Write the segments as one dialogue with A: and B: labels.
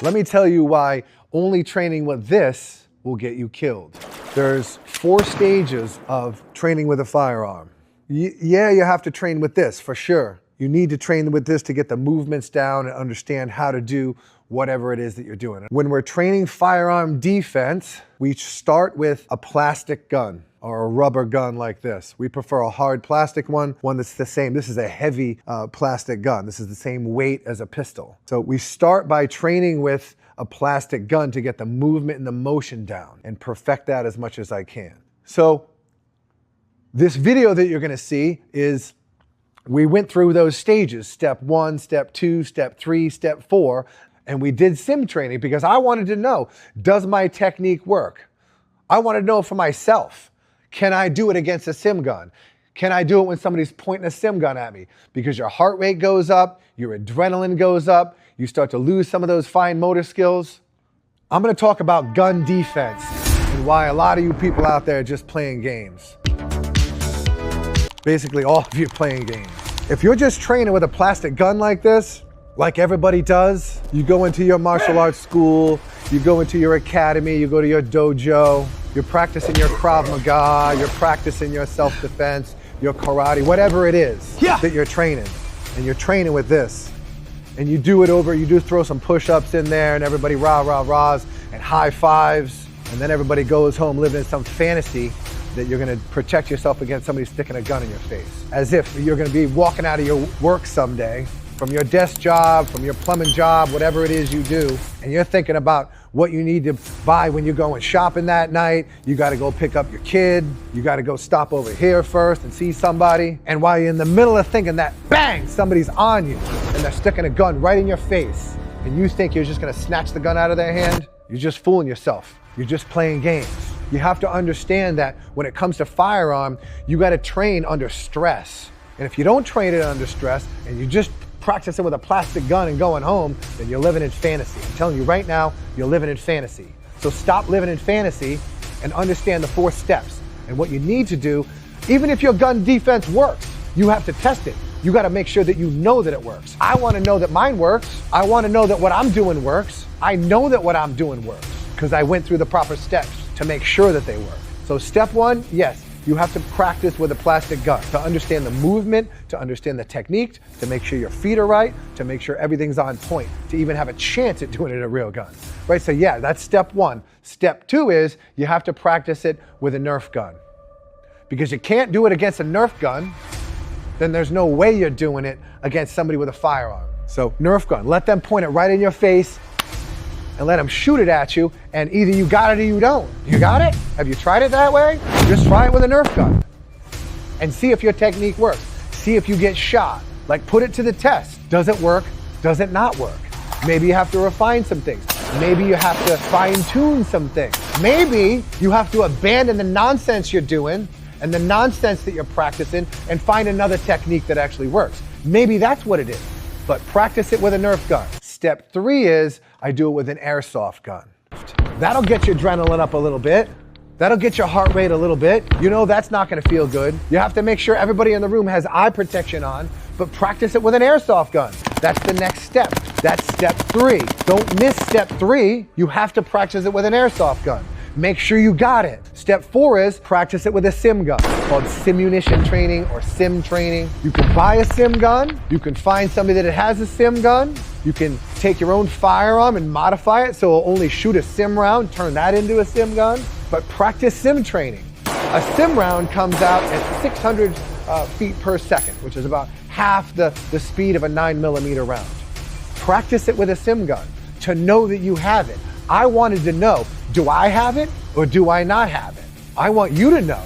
A: Let me tell you why only training with this will get you killed. There's 4 stages of training with a firearm. Yeah, you have to train with this for sure. You need to train with this to get the movements down and understand how to do whatever it is that you're doing. When we're training firearm defense, we start with a plastic gun or a rubber gun like this. We prefer a hard plastic one that's the same. This is a heavy plastic gun. This is the same weight as a pistol. So we start by training with a plastic gun to get the movement and the motion down and perfect that as much as I can. So this video that you're gonna see is, we went through those stages, step 1, step 2, step 3, step 4, and we did sim training because I wanted to know, does my technique work? I wanted to know for myself, can I do it against a sim gun? Can I do it when somebody's pointing a sim gun at me? Because your heart rate goes up, your adrenaline goes up, you start to lose some of those fine motor skills. I'm gonna talk about gun defense and why a lot of you people out there are just playing games. Basically, all of you playing games. If you're just training with a plastic gun like this, like everybody does, you go into your martial arts school, you go into your academy, you go to your dojo, you're practicing your Krav Maga, you're practicing your self-defense, your karate, whatever it is that you're training. And you're training with this. And you do it over, you do throw some push-ups in there and everybody rah-rah-rahs and high fives. And then everybody goes home living in some fantasy that you're gonna protect yourself against somebody sticking a gun in your face. As if you're gonna be walking out of your work someday, from your desk job, from your plumbing job, whatever it is you do, and you're thinking about what you need to buy when you're going shopping that night. You gotta go pick up your kid, you gotta go stop over here first and see somebody. And while you're in the middle of thinking that, bang, somebody's on you, and they're sticking a gun right in your face, and you think you're just gonna snatch the gun out of their hand, you're just fooling yourself. You're just playing games. You have to understand that when it comes to firearm, you gotta train under stress. And if you don't train it under stress, and you just practice it with a plastic gun and going home, then you're living in fantasy. I'm telling you right now, you're living in fantasy. So stop living in fantasy and understand the 4 steps. And what you need to do, even if your gun defense works, you have to test it. You gotta make sure that you know that it works. I wanna know that mine works. I wanna know that what I'm doing works. I know that what I'm doing works because I went through the proper steps to make sure that they work. So step 1, yes, you have to practice with a plastic gun to understand the movement, to understand the technique, to make sure your feet are right, to make sure everything's on point, to even have a chance at doing it in a real gun, right? So yeah, that's step 1. Step 2 is you have to practice it with a Nerf gun. Because you can't do it against a Nerf gun, then there's no way you're doing it against somebody with a firearm. So Nerf gun, let them point it right in your face and let them shoot it at you, and either you got it or you don't. You got it? Have you tried it that way? Just try it with a Nerf gun and see if your technique works. See if you get shot. Like, put it to the test. Does it work? Does it not work? Maybe you have to refine some things. Maybe you have to fine-tune some things. Maybe you have to abandon the nonsense you're doing and the nonsense that you're practicing and find another technique that actually works. Maybe that's what it is, but practice it with a Nerf gun. Step 3 is I do it with an airsoft gun. That'll get your adrenaline up a little bit. That'll get your heart rate a little bit. You know that's not gonna feel good. You have to make sure everybody in the room has eye protection on, but practice it with an airsoft gun. That's the next step. That's step 3. Don't miss step 3. You have to practice it with an airsoft gun. Make sure you got it. Step 4 is practice it with a sim gun. It's called simunition training or sim training. You can buy a sim gun. You can find somebody that has a sim gun. You can take your own firearm and modify it so it'll only shoot a sim round, turn that into a sim gun. But practice sim training. A sim round comes out at 600 feet per second, which is about half the speed of a 9mm round. Practice it with a sim gun to know that you have it. I wanted to know, do I have it or do I not have it? I want you to know,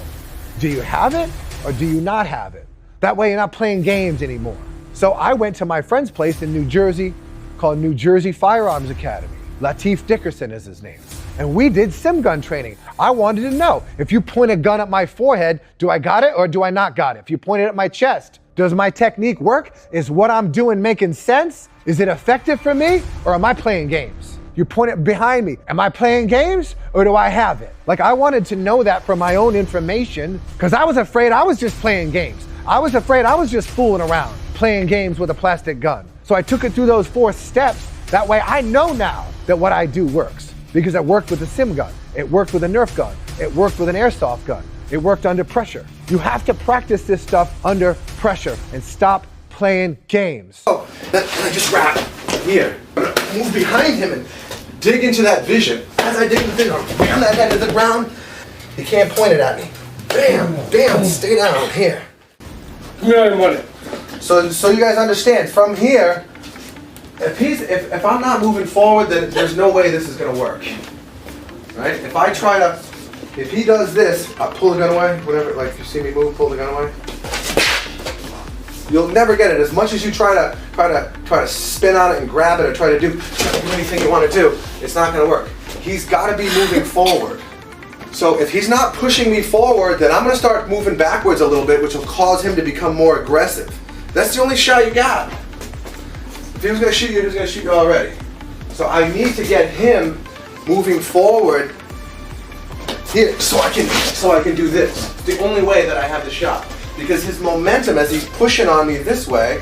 A: do you have it or do you not have it? That way you're not playing games anymore. So I went to my friend's place in New Jersey called New Jersey Firearms Academy. Lateef Dickerson is his name. And we did sim gun training. I wanted to know, if you point a gun at my forehead, do I got it or do I not got it? If you point it at my chest, does my technique work? Is what I'm doing making sense? Is it effective for me or am I playing games? You point it behind me. Am I playing games or do I have it? Like, I wanted to know that for my own information because I was afraid I was just playing games. I was afraid I was just fooling around, playing games with a plastic gun. So I took it through those 4 steps That way I know now that what I do works. Because it worked with a sim gun, it worked with a Nerf gun, it worked with an airsoft gun, it worked under pressure. You have to practice this stuff under pressure and stop playing games.
B: Oh, and I just wrap here. I'm gonna move behind him and dig into that vision. As I dig into the vision, I'll ram that head to the ground. He can't point it at me. Bam, bam, stay down here. So you guys understand, from here, if I'm not moving forward, then there's no way this is gonna work. Right? If he does this, I'll pull the gun away, whatever, like if you see me move, pull the gun away. You'll never get it. As much as you try to spin on it and grab it or try to do anything you want to do, it's not gonna work. He's gotta be moving forward. So if he's not pushing me forward, then I'm gonna start moving backwards a little bit, which will cause him to become more aggressive. That's the only shot you got. If he was gonna shoot you, he was gonna shoot you already. So I need to get him moving forward here, so I can do this. It's the only way that I have the shot. Because his momentum, as he's pushing on me this way,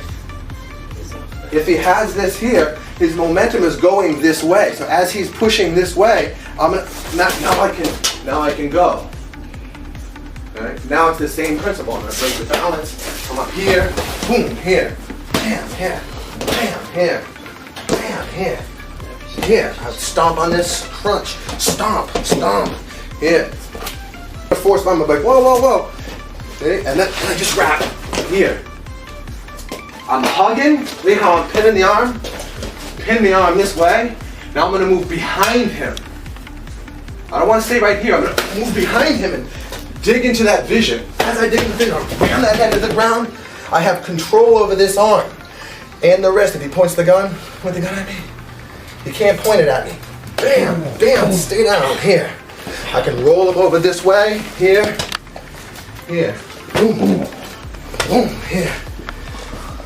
B: if he has this here, his momentum is going this way. So as he's pushing this way, now I can go. Right? Now it's the same principle. I'm gonna break the balance. I'm up here, boom, here, bam, here, bam, here, bam, here, here. I stomp on this, crunch, stomp, stomp, here. I force I'm like, whoa, whoa, whoa. See? And then I just wrap here. I'm hugging. See how I'm pinning the arm? Pin the arm this way. Now I'm gonna move behind him. I don't want to stay right here. I'm gonna move behind him and dig into that vision. As I dig into the vision, I'll ram that head to the ground. I have control over this arm and the wrist. If he points the gun, point the gun at me. He can't point it at me. Bam, bam, stay down here. I can roll him over this way, here, here, boom, boom, boom, here.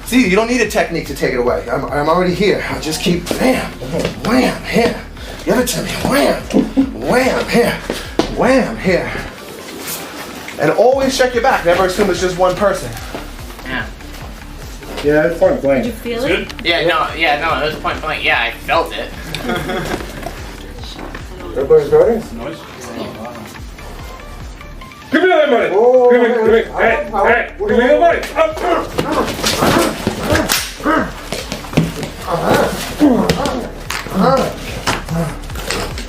B: See, you don't need a technique to take it away. I'm already here. I just keep bam, wham, here. Give it to me, wham, wham, here, wham, here. And always check your back. Never assume it's just one person.
C: Yeah, it's point blank.
D: Did you feel it?
E: Yeah, no, it was point blank. Yeah, I felt it.
C: Everybody's ready? Give me that money!
B: Oh,
C: give me. Hey, give me the money!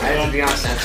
E: I don't be on sense.